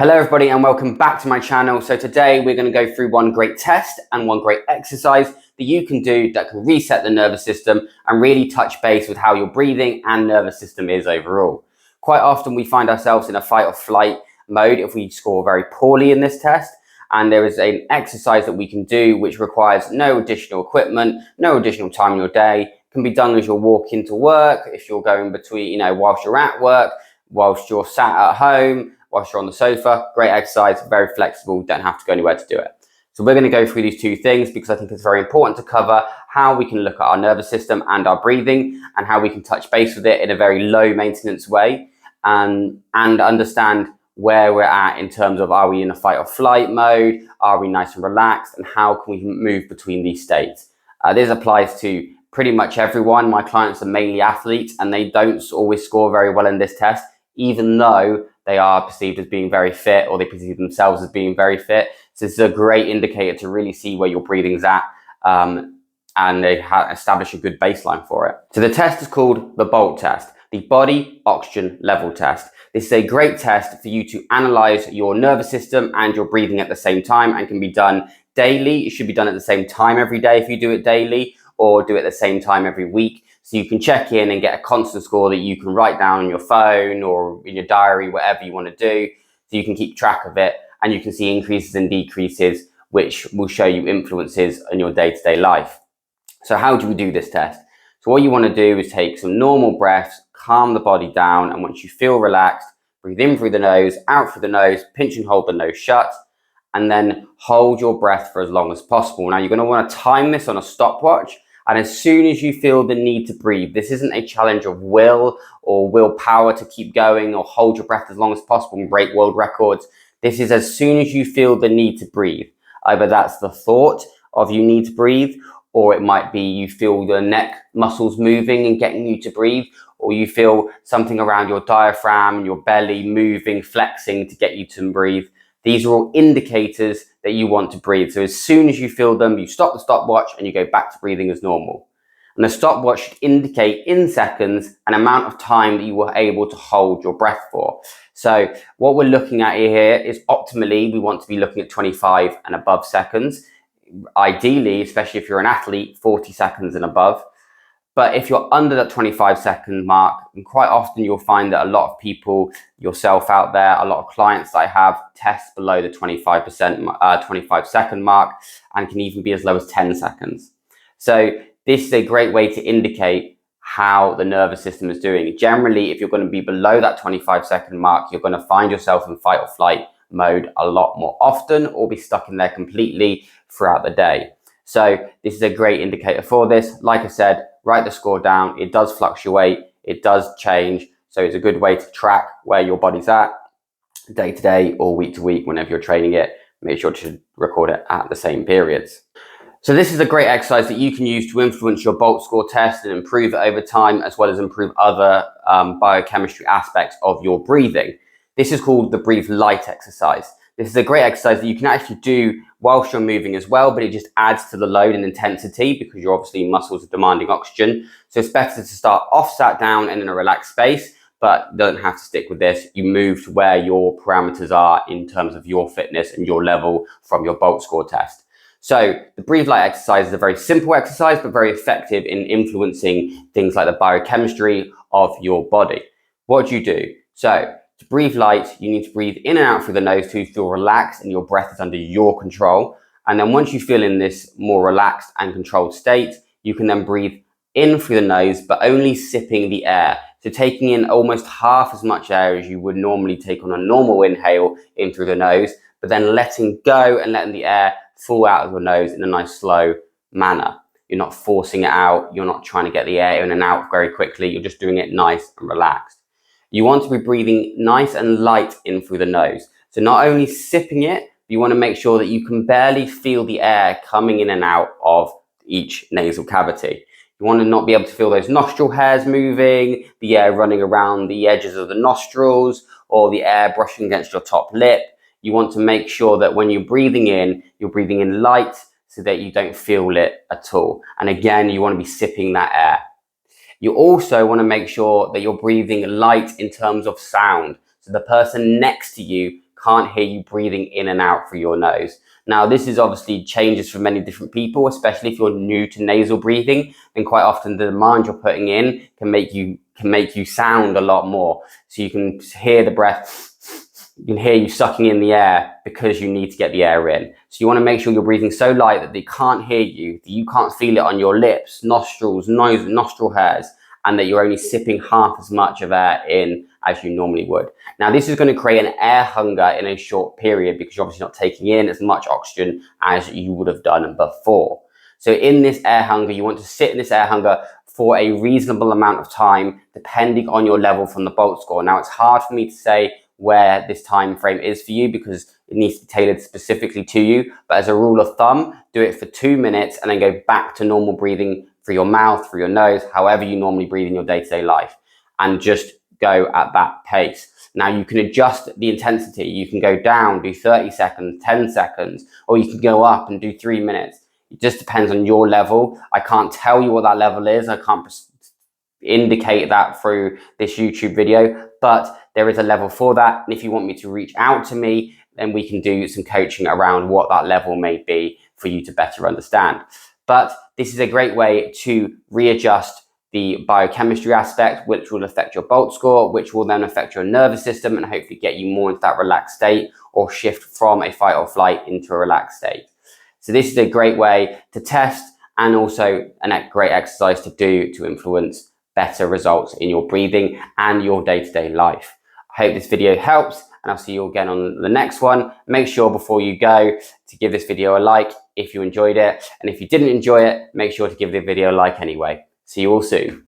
Hello everybody and welcome back to my channel. So today we're going to go through one great test and one great exercise that you can do that can reset the nervous system and really touch base with how your breathing and nervous system is overall. Quite often we find ourselves in a fight or flight mode if we score very poorly in this test, and there is an exercise that we can do which requires no additional equipment, no additional time in your day. It can be done as you're walking to work, if you're going between, whilst you're at work, whilst you're sat at home, whilst you're on the sofa. Great exercise, very flexible, don't have to go anywhere to do it. So we're going to go through these two things because I think it's very important to cover how we can look at our nervous system and our breathing and how we can touch base with it in a very low maintenance way, and understand where we're at in terms of, are we in a fight or flight mode? Are we nice and relaxed? And how can we move between these states? This applies to pretty much everyone. My clients are mainly athletes and they don't always score very well in this test, even though they are perceived as being very fit, or they perceive themselves as being very fit. So this is a great indicator to really see where your breathing's at, and they establish a good baseline for it. So the test is called the BOLT test, the Body Oxygen Level Test. This is a great test for you to analyze your nervous system and your breathing at the same time, and can be done daily. It should be done at the same time every day if you do it daily, or do it at the same time every week. So you can check in and get a constant score that you can write down on your phone or in your diary, whatever you want to do. So you can keep track of it, and you can see increases and decreases, which will show you influences in your day-to-day life. So how do we do this test? So what you want to do is take some normal breaths, calm the body down, and once you feel relaxed, breathe in through the nose, out through the nose, pinch and hold the nose shut, and then hold your breath for as long as possible. Now you're going to want to time this on a stopwatch. And as soon as you feel the need to breathe, this isn't a challenge of will or willpower to keep going or hold your breath as long as possible and break world records. This is as soon as you feel the need to breathe. Either that's the thought of you need to breathe, or it might be you feel your neck muscles moving and getting you to breathe, or you feel something around your diaphragm and your belly moving, flexing to get you to breathe. These are all indicators that you want to breathe. So as soon as you feel them, you stop the stopwatch and you go back to breathing as normal. And the stopwatch should indicate in seconds an amount of time that you were able to hold your breath for. So what we're looking at here is, optimally, we want to be looking at 25 and above seconds. Ideally, especially if you're an athlete, 40 seconds and above. But if you're under that 25-second mark, and quite often you'll find that a lot of people, yourself out there, a lot of clients that I have, test below the 25-second mark, and can even be as low as 10 seconds. So this is a great way to indicate how the nervous system is doing. Generally, if you're going to be below that 25-second mark, you're going to find yourself in fight or flight mode a lot more often, or be stuck in there completely throughout the day. So this is a great indicator for this. Like I said, write the score down. It does fluctuate. It does change. So it's a good way to track where your body's at day to day or week to week whenever you're training it. Make sure to record it at the same periods. So this is a great exercise that you can use to influence your BOLT score test and improve it over time, as well as improve other biochemistry aspects of your breathing. This is called the Breathe Light exercise. This is a great exercise that you can actually do whilst you're moving as well, but it just adds to the load and intensity because your obviously muscles are demanding oxygen. So it's better to start off sat down and in a relaxed space, but don't have to stick with this. You move to where your parameters are in terms of your fitness and your level from your BOLT score test. So the Breathe Light exercise is a very simple exercise, but very effective in influencing things like the biochemistry of your body. What do you do? So to breathe light, you need to breathe in and out through the nose to feel relaxed and your breath is under your control. And then once you feel in this more relaxed and controlled state, you can then breathe in through the nose, but only sipping the air. So taking in almost half as much air as you would normally take on a normal inhale in through the nose, but then letting go and letting the air fall out of your nose in a nice slow manner. You're not forcing it out. You're not trying to get the air in and out very quickly. You're just doing it nice and relaxed. You want to be breathing nice and light in through the nose. So not only sipping it, you want to make sure that you can barely feel the air coming in and out of each nasal cavity. You want to not be able to feel those nostril hairs moving, the air running around the edges of the nostrils, or the air brushing against your top lip. You want to make sure that when you're breathing in light so that you don't feel it at all. And again, you want to be sipping that air. You also want to make sure that you're breathing light in terms of sound. So the person next to you can't hear you breathing in and out through your nose. Now, this is obviously changes for many different people, especially if you're new to nasal breathing, then quite often the demand you're putting in can make you sound a lot more. So you can hear the breath, you can hear you sucking in the air because you need to get the air in. So you want to make sure you're breathing so light that they can't hear you, that you can't feel it on your lips, nostrils, nose, nostril hairs, and that you're only sipping half as much of air in as you normally would. Now, this is going to create an air hunger in a short period because you're obviously not taking in as much oxygen as you would have done before. So in this air hunger, you want to sit in this air hunger for a reasonable amount of time, depending on your level from the Bolt score. Now, it's hard for me to say where this time frame is for you because it needs to be tailored specifically to you. But as a rule of thumb, do it for 2 minutes and then go back to normal breathing through your mouth, through your nose, however you normally breathe in your day-to-day life, and just go at that pace. Now, you can adjust the intensity. You can go down, do 30 seconds, 10 seconds, or you can go up and do 3 minutes. It just depends on your level. I can't tell you what that level is. I can't indicate that through this YouTube video, but there is a level for that. And if you want me to reach out to me, then we can do some coaching around what that level may be for you to better understand. But this is a great way to readjust the biochemistry aspect, which will affect your Bolt score, which will then affect your nervous system and hopefully get you more into that relaxed state or shift from a fight or flight into a relaxed state. So this is a great way to test and also a great exercise to do to influence better results in your breathing and your day-to-day life. I hope this video helps, and I'll see you again on the next one. Make sure before you go to give this video a like if you enjoyed it, and if you didn't enjoy it, make sure to give the video a like anyway. See you all soon.